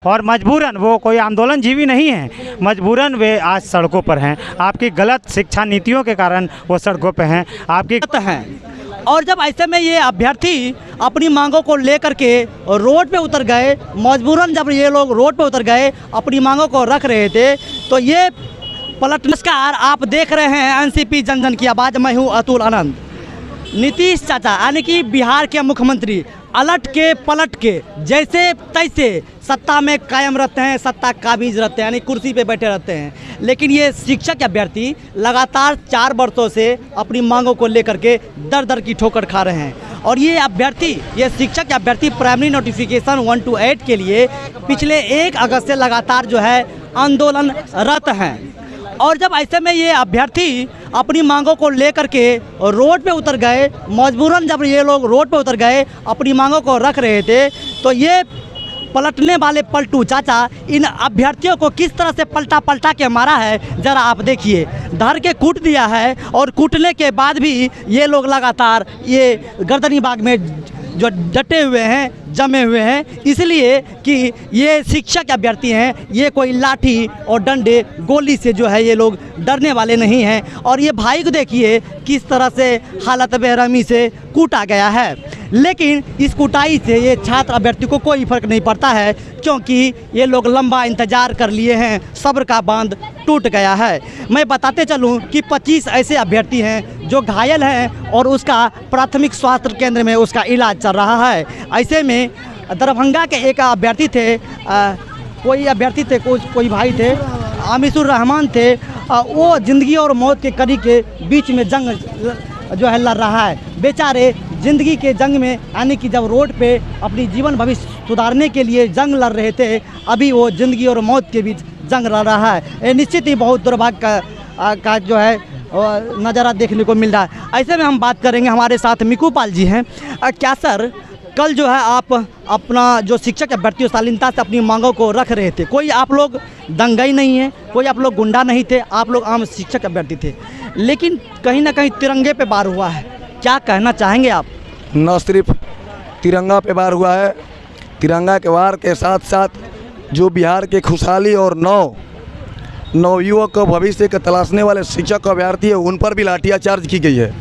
और मजबूरन वो कोई आंदोलनजीवी नहीं हैं, मजबूरन वे आज सड़कों पर हैं। आपकी गलत शिक्षा नीतियों के कारण वो सड़कों पे हैं, आपकी हैं। और जब ऐसे में ये अभ्यर्थी अपनी मांगों को लेकर के रोड पे उतर गए, मजबूरन जब ये लोग रोड पे उतर गए अपनी मांगों को रख रहे थे, तो ये पलट। नमस्कार, आप देख रहे हैं एनसीपी जन जन की आवाज़। मैं हूँ अतुल आनंद। नीतीश चाचा यानी कि बिहार के मुख्यमंत्री अलट के पलट के जैसे तैसे सत्ता में कायम रहते हैं, सत्ता काबिज रहते हैं, यानी कुर्सी पे बैठे रहते हैं। लेकिन ये शिक्षक अभ्यर्थी लगातार 4 वर्षों से अपनी मांगों को लेकर के दर दर की ठोकर खा रहे हैं। और ये अभ्यर्थी, ये शिक्षक अभ्यर्थी प्राइमरी नोटिफिकेशन 1 to 8 के लिए पिछले 1 अगस्त से लगातार जो है आंदोलनरत हैं। और जब ऐसे में ये अभ्यर्थी अपनी मांगों को लेकर के रोड पे उतर गए, मजबूरन जब ये लोग रोड पे उतर गए अपनी मांगों को रख रहे थे, तो ये पलटने वाले पलटू चाचा इन अभ्यर्थियों को किस तरह से पलटा के मारा है, ज़रा आप देखिए। धर के कूट दिया है और कूटने के बाद भी ये लोग लगातार ये गर्दनी बाग में जो डटे हुए हैं, जमे हुए हैं, इसलिए कि ये शिक्षक अभ्यर्थी हैं। ये कोई लाठी और डंडे गोली से जो है ये लोग डरने वाले नहीं हैं। और ये भाई को देखिए किस तरह से हालत बेरहमी से कूटा गया है। लेकिन इस कुटाई से ये छात्र अभ्यर्थी को कोई फ़र्क नहीं पड़ता है, क्योंकि ये लोग लंबा इंतज़ार कर लिए हैं, सब्र का बांध टूट गया है। मैं बताते चलूं कि 25 ऐसे अभ्यर्थी हैं जो घायल हैं और उसका प्राथमिक स्वास्थ्य केंद्र में उसका इलाज चल रहा है। ऐसे में दरभंगा के एक अभ्यर्थी थे, कोई भाई थे, आमिशुर रहमान थे। वो ज़िंदगी और मौत के कड़ी के बीच में जंग जो है लड़ रहा है। बेचारे ज़िंदगी के जंग में, यानी कि जब रोड पे अपनी जीवन भविष्य सुधारने के लिए जंग लड़ रहे थे, अभी वो ज़िंदगी और मौत के बीच जंग लड़ रहा है। ये निश्चित ही बहुत दुर्भाग्य का जो है नज़ारा देखने को मिल रहा है। ऐसे में हम बात करेंगे, हमारे साथ मिकू पाल जी हैं। क्या सर, कल जो है आप अपना जो शिक्षक अभ्यर्थियों शालीनता से अपनी मांगों को रख रहे थे, कोई आप लोग दंगाई नहीं है, कोई आप लोग गुंडा नहीं थे, आप लोग आम शिक्षक अभ्यर्थी थे, लेकिन कहीं ना कहीं तिरंगे पे वार हुआ है। क्या कहना चाहेंगे आप? न सिर्फ तिरंगा पे वार हुआ है, तिरंगा के वार के साथ साथ जो बिहार के खुशहाली और नवयुवक को भविष्य के तलाशने वाले शिक्षक अभ्यर्थी है, उन पर भी लाठीचार्ज की गई है।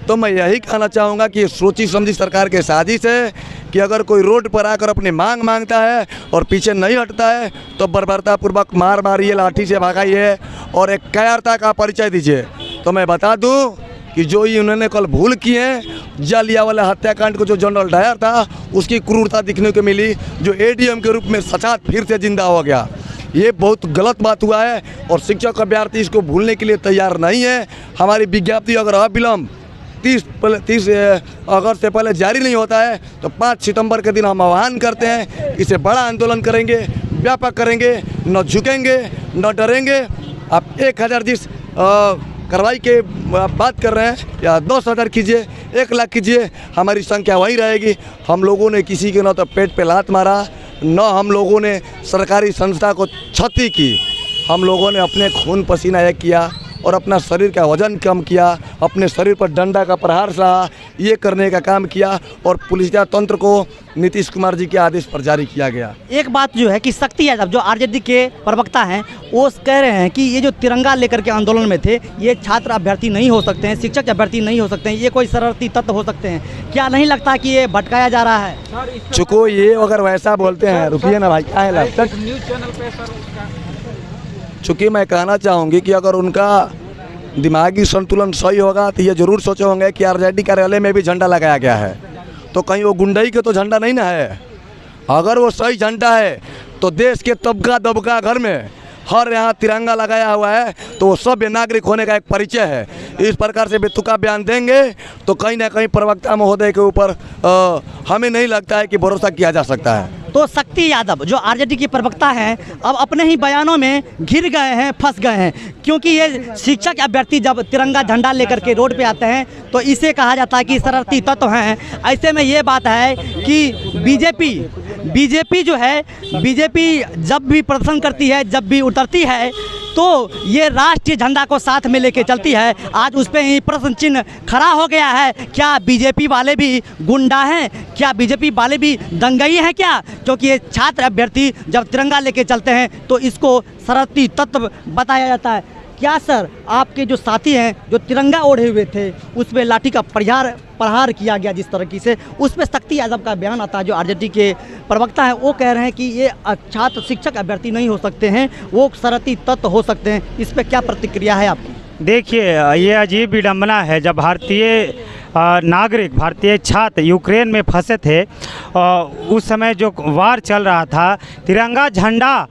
तो मैं यही कहना चाहूँगा कि सोची समझी सरकार के साजिश है कि अगर कोई रोड पर आकर अपनी मांग मांगता है और पीछे नहीं हटता है तो बर्बरतापूर्वक मार मारिए, लाठी से भगाइए और एक कायरता का परिचय दीजिए। तो मैं बता दूं कि जो ही उन्होंने कल भूल किए हैं, जालियांवाला हत्याकांड को जो जनरल डायर था उसकी क्रूरता दिखने को मिली, जो एडीएम के रूप में सचात फिर से जिंदा हो गया। ये बहुत गलत बात हुआ है और शिक्षक अभ्यर्थी इसको भूलने के लिए तैयार नहीं है। हमारी विज्ञप्ति अगर अविलंब 30 अगस्त से पहले जारी नहीं होता है तो 5 सितंबर के दिन हम आह्वान करते हैं, इसे बड़ा आंदोलन करेंगे, व्यापक करेंगे, न झुकेंगे न डरेंगे। आप 1000 जिस कार्रवाई के बात कर रहे हैं या 10,000 कीजिए, 1 लाख कीजिए, हमारी संख्या वही रहेगी। हम लोगों ने किसी के न तो पेट पे लात मारा, न हम लोगों ने सरकारी संस्था को क्षति की। हम लोगों ने अपने खून पसीना एक किया और अपना शरीर का वजन कम किया, अपने शरीर पर डंडा का प्रहार सहा, ये करने का काम किया और पुलिस तंत्र को नीतीश कुमार जी के आदेश पर जारी किया गया। एक बात जो है कि शक्ति यादव जो आरजेडी के प्रवक्ता हैं, वो कह रहे हैं कि ये जो तिरंगा लेकर के आंदोलन में थे, ये छात्र अभ्यर्थी नहीं हो सकते हैं, शिक्षक अभ्यर्थी नहीं हो सकते हैं, ये कोई शरारती तत्व हो सकते हैं। क्या नहीं लगता कि ये भटकाया जा रहा है? चुको ये अगर वैसा बोलते हैं, रुकिए ना भाई, क्या है चूँकि मैं कहना चाहूँगी कि अगर उनका दिमागी संतुलन सही होगा तो ये ज़रूर सोचे होंगे कि आरजेडी कार्यालय में भी झंडा लगाया गया है, तो कहीं वो गुंडई के तो झंडा नहीं ना है। अगर वो सही झंडा है तो देश के तबका दबका घर में हर यहाँ तिरंगा लगाया हुआ है, तो वो सभ्य नागरिक होने का एक परिचय है। इस प्रकार से बेतुका बयान देंगे तो कहीं ना कहीं प्रवक्ता महोदय के ऊपर हमें नहीं लगता है कि भरोसा किया जा सकता है। तो शक्ति यादव जो आरजेडी की प्रवक्ता हैं, अब अपने ही बयानों में घिर गए हैं, फंस गए हैं, क्योंकि ये शिक्षक अभ्यर्थी जब तिरंगा झंडा लेकर के रोड पे आते हैं तो इसे कहा जाता है कि शरारती तत्व हैं। ऐसे में ये बात है कि बीजेपी जो है, बीजेपी जब भी प्रदर्शन करती है, जब भी उतरती है, तो ये राष्ट्रीय झंडा को साथ में लेके चलती है। आज उस पर ही प्रश्न चिन्ह खड़ा हो गया है, क्या बीजेपी वाले भी गुंडा हैं, क्या बीजेपी वाले भी दंगई हैं क्या? क्योंकि ये छात्र अभ्यर्थी जब तिरंगा लेके चलते हैं तो इसको शरारती तत्व बताया जाता है। क्या सर आपके जो साथी हैं जो तिरंगा ओढ़े हुए थे उस पर लाठी का प्रहार किया गया जिस तरीके से, उस पर सख्ती आज़म का बयान आता है, जो आरजेडी के प्रवक्ता हैं वो कह रहे हैं कि ये छात्र शिक्षक अभ्यर्थी नहीं हो सकते हैं, वो शरारती तत्व हो सकते हैं, इस पर क्या प्रतिक्रिया है आपकी? देखिए, ये अजीब विडंबना है। जब भारतीय नागरिक, भारतीय छात्र यूक्रेन में फंसे थे, उस समय जो वार चल रहा था, तिरंगा झंडा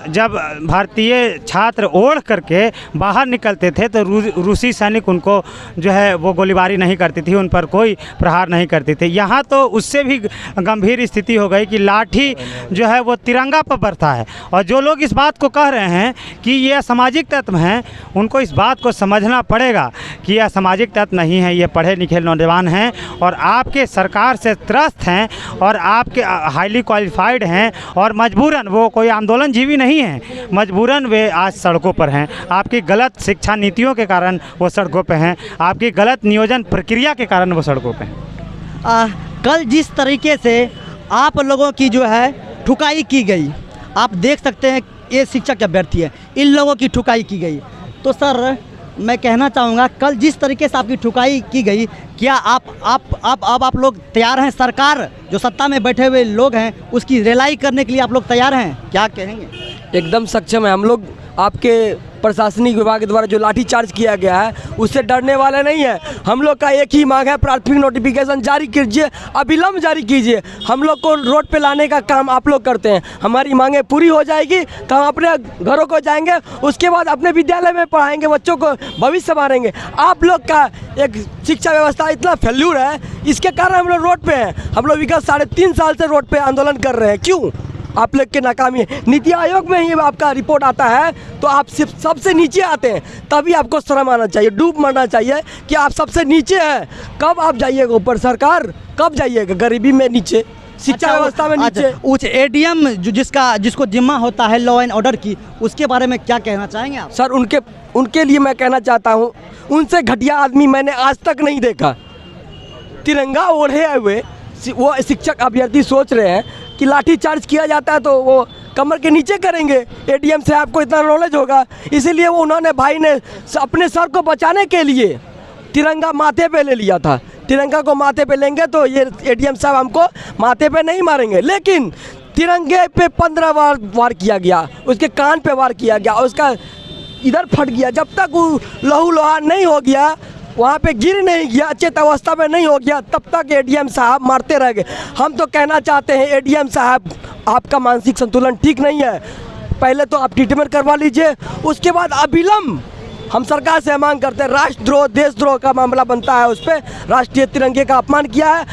जब भारतीय छात्र ओढ़ करके बाहर निकलते थे तो रूसी सैनिक उनको जो है वो गोलीबारी नहीं करती थी, उन पर कोई प्रहार नहीं करती थी। यहाँ तो उससे भी गंभीर स्थिति हो गई कि लाठी जो है वो तिरंगा पर बरता है। और जो लोग इस बात को कह रहे हैं कि ये असामाजिक तत्व हैं, उनको इस बात को समझना पड़ेगा कि ये असामाजिक तत्व नहीं है, ये पढ़े लिखे नौजवान हैं और आपके सरकार से त्रस्त हैं और आपके हाईली क्वालिफाइड हैं और मजबूरन, वो कोई आंदोलनजीवी नहीं हैं, मजबूरन वे आज सड़कों पर हैं। आपकी गलत शिक्षा नीतियों के कारण वो सड़कों पर हैं, आपकी गलत नियोजन प्रक्रिया के कारण वो सड़कों पर हैं। कल जिस तरीके से आप लोगों की जो है ठुकाई की गई, आप देख सकते हैं ये शिक्षक अभ्यर्थी है, इन लोगों की ठुकाई की गई। तो सर मैं कहना चाहूँगा, कल जिस तरीके से आपकी ठुकाई की गई, क्या आप लोग तैयार हैं? सरकार जो सत्ता में बैठे हुए लोग हैं उसकी रिलाई करने के लिए आप लोग तैयार हैं? क्या कहेंगे? एकदम सक्षम है हम लोग। आपके प्रशासनिक विभाग के द्वारा जो लाठीचार्ज किया गया है उससे डरने वाले नहीं है। हम लोग का एक ही मांग है, प्राथमिक नोटिफिकेशन जारी कीजिए, अविलंब जारी कीजिए। हम लोग को रोड पे लाने का काम आप लोग करते हैं, हमारी मांगें पूरी हो जाएगी तो हम अपने घरों को जाएंगे, उसके बाद अपने विद्यालय में पढ़ाएंगे, बच्चों को भविष्य संवारेंगे। आप लोग का एक शिक्षा व्यवस्था इतना फेल्यूर है, इसके कारण हम लोग रोड पे हैं। हम लोग विगत 3.5 साल से रोड पे आंदोलन कर रहे हैं। क्यों? आप लोग के नाकामी है। नीति आयोग में ही आपका रिपोर्ट आता है तो आप सिर्फ सबसे नीचे आते हैं, तभी आपको शर्म आना चाहिए, डूब मरना चाहिए कि आप सबसे नीचे हैं। कब आप जाइएगा ऊपर? सरकार कब जाइएगा? गरीबी में नीचे, शिक्षा व्यवस्था में नीचे। उच्च एडीएम जिसको जिम्मा होता है लॉ एंड ऑर्डर की, उसके बारे में क्या कहना चाहेंगे आप? सर उनके लिए मैं कहना चाहता हूँ, उनसे घटिया आदमी मैंने आज तक नहीं देखा। तिरंगा ओढ़े हुए वो शिक्षक अभ्यर्थी सोच रहे हैं कि लाठी चार्ज किया जाता है तो वो कमर के नीचे करेंगे। एडीएम से आपको इतना नॉलेज होगा, इसीलिए वो उन्होंने भाई ने अपने सर को बचाने के लिए तिरंगा माथे पे ले लिया था। तिरंगा को माथे पे लेंगे तो ये एडीएम साहब हमको माथे पे नहीं मारेंगे, लेकिन तिरंगे पे 15 बार वार किया गया, उसके कान पे वार किया गया, उसका इधर फट गया। जब तक वो लहू लोहा नहीं हो गया, वहाँ पे गिर नहीं गया, अचेत अवस्था में नहीं हो गया, तब तक एडीएम साहब मारते रह गए। हम तो कहना चाहते हैं एडीएम साहब, आपका मानसिक संतुलन ठीक नहीं है। पहले तो आप ट्रीटमेंट करवा लीजिए, उसके बाद अविलंब हम सरकार से मांग करते हैं। राष्ट्रद्रोह, देशद्रोह का मामला बनता है, उस पर राष्ट्रीय तिरंगे का अपमान किया है,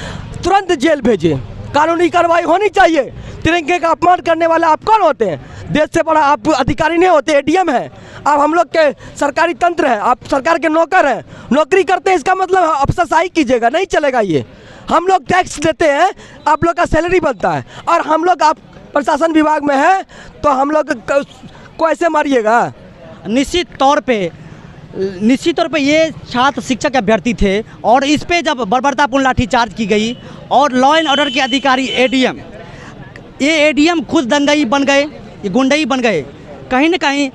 तुरंत जेल भेजिए, कानूनी कार्रवाई होनी चाहिए। तिरंगे का अपमान करने वाले आप कौन होते हैं? देश से बड़ा आप अधिकारी नहीं होते, एडीएम है आप। हम लोग के सरकारी तंत्र है, आप सरकार के नौकर हैं, नौकरी करते हैं, इसका मतलब अफसरशाही कीजिएगा, नहीं चलेगा ये। हम लोग टैक्स देते हैं, आप लोग का सैलरी बनता है, और हम लोग आप प्रशासन विभाग में हैं तो हम लोग को ऐसे मारिएगा? निश्चित तौर पे ये छात्र शिक्षक अभ्यर्थी थे और इस पे जब बर्बरतापूर्ण लाठीचार्ज की गई और लॉ एंड ऑर्डर के अधिकारी एडीएम, ये एडीएम खुद दंगई बन गए, ये गुंडई बन गए। कहीं ना कहीं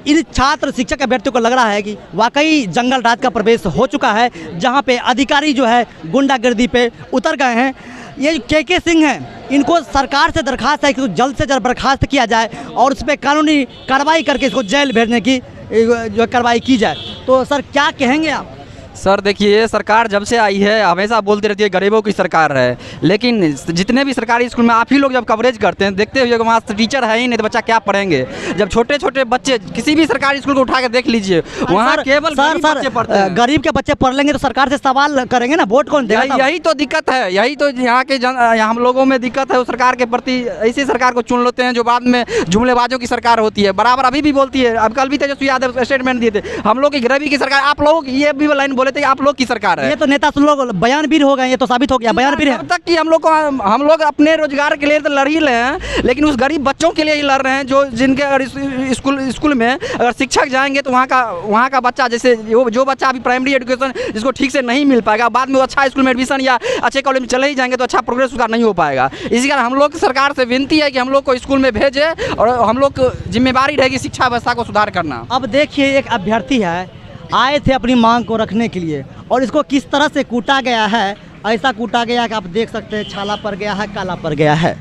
इन छात्र शिक्षक अभ्यर्थियों को लग रहा है कि वाकई जंगल राज का प्रवेश हो चुका है, जहां पे अधिकारी जो है गुंडागर्दी पे उतर गए हैं। ये के सिंह हैं, इनको सरकार से दरखास्त है कि जल्द से जल्द बर्खास्त किया जाए और उस पर कानूनी कार्रवाई करके इसको जेल भेजने की जो कार्रवाई की जाए। तो सर क्या कहेंगे आप? सर देखिए, ये सरकार जब से आई है हमेशा बोलती रहती है गरीबों की सरकार है, लेकिन जितने भी सरकारी स्कूल में आप ही लोग जब कवरेज करते हैं देखते हुए वहाँ टीचर है ही नहीं तो बच्चा क्या पढ़ेंगे। जब छोटे छोटे बच्चे किसी भी सरकारी स्कूल को उठा के देख लीजिए, वहाँ केवल बच्चे पढ़ते हैं। गरीब के बच्चे पढ़ लेंगे तो सरकार से सवाल करेंगे ना, वोट कौन देगा? यही तो दिक्कत है, यही तो यहाँ के हम लोगों में दिक्कत है। उस सरकार के प्रति ऐसी सरकार को चुन लेते हैं जो बाद में जुमलेबाजों की सरकार होती है, बराबर अभी भी बोलती है। अब कल भी तेजस्वी यादव स्टेटमेंट दिए थे, हम लोग की गरीबी की सरकार। आप लोग ये भी लाइन बोले रहे थे कि आप लोग की सरकार है। ये तो नेता लोग बयानवीर हो गए, ये तो साबित हो गया बयानवीर है। जब तक कि हम लोग अपने रोजगार के लिए तो लड़ ही रहे हैं, लेकिन उस गरीब बच्चों के लिए ही लड़ रहे हैं जो जिनके अगर स्कूल में अगर शिक्षक जाएंगे तो वहाँ का बच्चा, जैसे जो बच्चा अभी प्राइमरी एजुकेशन जिसको ठीक से नहीं मिल पाएगा, बाद में वो अच्छा स्कूल में एडमिशन या अच्छे कॉलेज में चले ही जाएंगे तो अच्छा प्रोग्रेस उसका नहीं हो पाएगा। इसी कारण हम लोग सरकार से विनती है कि हम लोग को स्कूल में भेजे और हम लोग जिम्मेदारी रहेगी शिक्षा व्यवस्था को सुधार करना। अब देखिए, एक अभ्यर्थी है, आए थे अपनी मांग को रखने के लिए और इसको किस तरह से कूटा गया है। ऐसा कूटा गया कि आप देख सकते हैं, छाला पड़ गया है, काला पड़ गया है।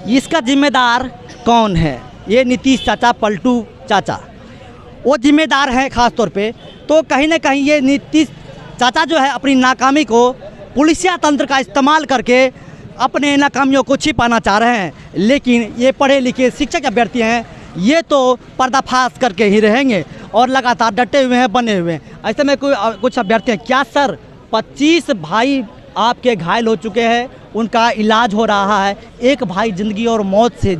इसका जिम्मेदार कौन है? ये नीतीश चाचा, पलटू चाचा वो जिम्मेदार हैं खास तौर पे। तो कहीं ना कहीं ये नीतीश चाचा जो है अपनी नाकामी को पुलिसिया तंत्र का इस्तेमाल करके अपने नाकामियों को छिपाना चाह रहे हैं। लेकिन ये पढ़े लिखे शिक्षक अभ्यर्थी हैं, ये तो पर्दाफाश करके ही रहेंगे और लगातार डटे हुए हैं, बने हुए हैं। ऐसे में कुछ अभ्यर्थी हैं। क्या सर, 25 भाई आपके घायल हो चुके हैं, उनका इलाज हो रहा है, एक भाई ज़िंदगी और मौत से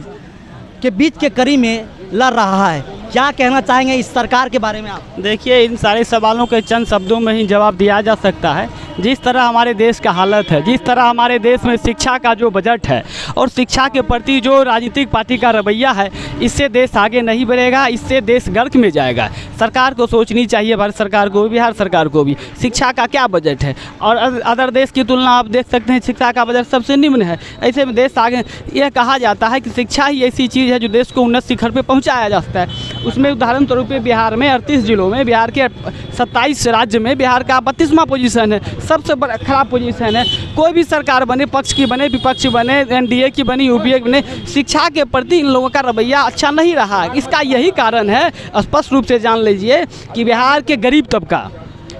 के बीच के कड़ी में लड़ रहा है। क्या कहना चाहेंगे इस सरकार के बारे में आप? देखिए, इन सारे सवालों के चंद शब्दों में ही जवाब दिया जा सकता है। जिस तरह हमारे देश का हालत है, जिस तरह हमारे देश में शिक्षा का जो बजट है और शिक्षा के प्रति जो राजनीतिक पार्टी का रवैया है, इससे देश आगे नहीं बढ़ेगा, इससे देश गर्क में जाएगा। सरकार को सोचनी चाहिए, भारत सरकार को, बिहार सरकार को भी, शिक्षा का क्या बजट है। और अदर देश की तुलना आप देख सकते हैं, शिक्षा का बजट सबसे निम्न है। ऐसे में देश आगे, यह कहा जाता है कि शिक्षा ही ऐसी चीज़ है जो देश को उन्नत शिखर पर पहुँचाया जा सकता है। उसमें उदाहरण स्वरूप बिहार में 38 जिलों में, बिहार के 27 राज्य में बिहार का 32वां पोजीशन है, सबसे बड़ा खराब पोजीशन है। कोई भी सरकार बने, पक्ष की बने, विपक्ष बने, एनडीए की बनी, यूपीए की बने, शिक्षा के प्रति इन लोगों का रवैया अच्छा नहीं रहा है। इसका यही कारण है, स्पष्ट रूप से जान लीजिए कि बिहार के गरीब तबका,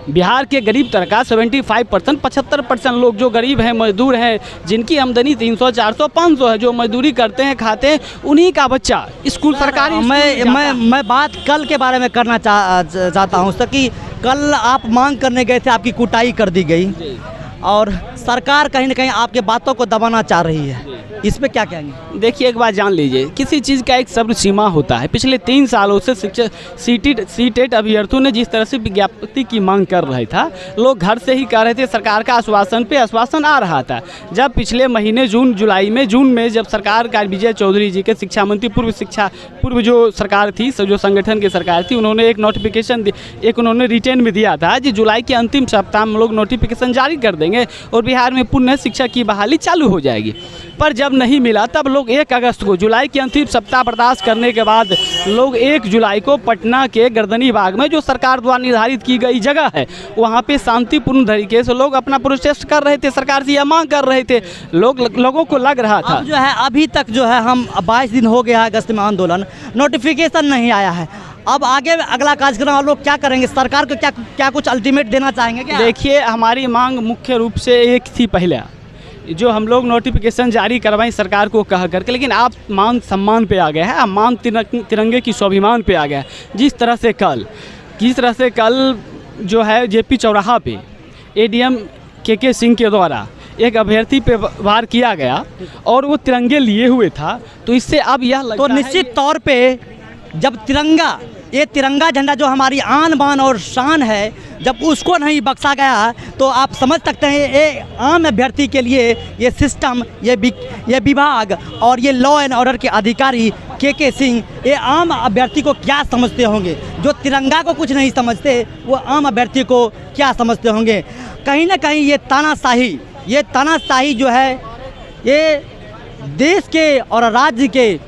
75%, 75% लोग जो गरीब हैं, मजदूर हैं, जिनकी आमदनी 300, 400, 500 है, जो मजदूरी करते हैं, खाते हैं, उन्हीं का बच्चा स्कूल सरकारी। मैं बात कल के बारे में करना चाहता हूँ सर, कि कल आप मांग करने गए थे, आपकी कुटाई कर दी गई और सरकार कहीं ना कहीं आपके बातों को दबाना चाह रही है। इस पे क्या कहेंगे? देखिए, एक बात जान लीजिए, किसी चीज़ का एक सब्र सीमा होता है। पिछले 3 सालों से शिक्षक सीटेट अभ्यर्थियों ने जिस तरह से विज्ञप्ति की मांग कर रहे था, लोग घर से ही कह रहे थे, सरकार का आश्वासन पे आश्वासन आ रहा था। जब पिछले महीने जून में जब सरकार का विजय चौधरी जी के शिक्षा मंत्री, पूर्व जो सरकार थी, जो संगठन की सरकार थी, उन्होंने एक नोटिफिकेशन उन्होंने रिटेन में दिया था कि जुलाई के अंतिम सप्ताह में लोग नोटिफिकेशन जारी कर देंगे और बिहार में पुनः शिक्षा की बहाली चालू हो जाएगी। पर जब नहीं मिला, तब लोग 1 अगस्त को, जुलाई के अंतिम सप्ताह बर्दाश्त करने के बाद लोग 1 जुलाई को पटना के गर्दनी बाग में, जो सरकार द्वारा निर्धारित की गई जगह है, वहाँ पे शांतिपूर्ण तरीके से लोग अपना प्रोटेस्ट कर रहे थे, सरकार से यह मांग कर रहे थे। लोगों को लग रहा था, अब जो है अभी तक जो है हम 22 दिन हो गया है अगस्त में आंदोलन, नोटिफिकेशन नहीं आया है। अब आगे अगला कार्यक्रम आप लोग क्या करेंगे? सरकार को क्या कुछ अल्टीमेट देना चाहेंगे क्या? देखिए, हमारी मांग मुख्य रूप से एक थी, पहले जो हम लोग नोटिफिकेशन जारी करवाएं सरकार को कह करके, लेकिन आप मान सम्मान पे आ गए हैं, आप मान तिरंगे की स्वाभिमान पे आ गए। जिस तरह से कल जो है जेपी चौराहा पे एडीएम के सिंह के द्वारा एक अभ्यर्थी पे वार किया गया और वो तिरंगे लिए हुए था, तो इससे अब यह लगता तो निश्चित तौर पे जब ये तिरंगा झंडा जो हमारी आन बान और शान है, जब उसको नहीं बख्शा गया, तो आप समझ सकते हैं ये आम अभ्यर्थी के लिए ये सिस्टम, ये विभाग और ये लॉ एंड ऑर्डर के अधिकारी के सिंह, ये आम अभ्यर्थी को क्या समझते होंगे। जो तिरंगा को कुछ नहीं समझते, वो आम अभ्यर्थी को क्या समझते होंगे। कहीं ना कहीं ये तानाशाही जो है, ये देश के और राज्य के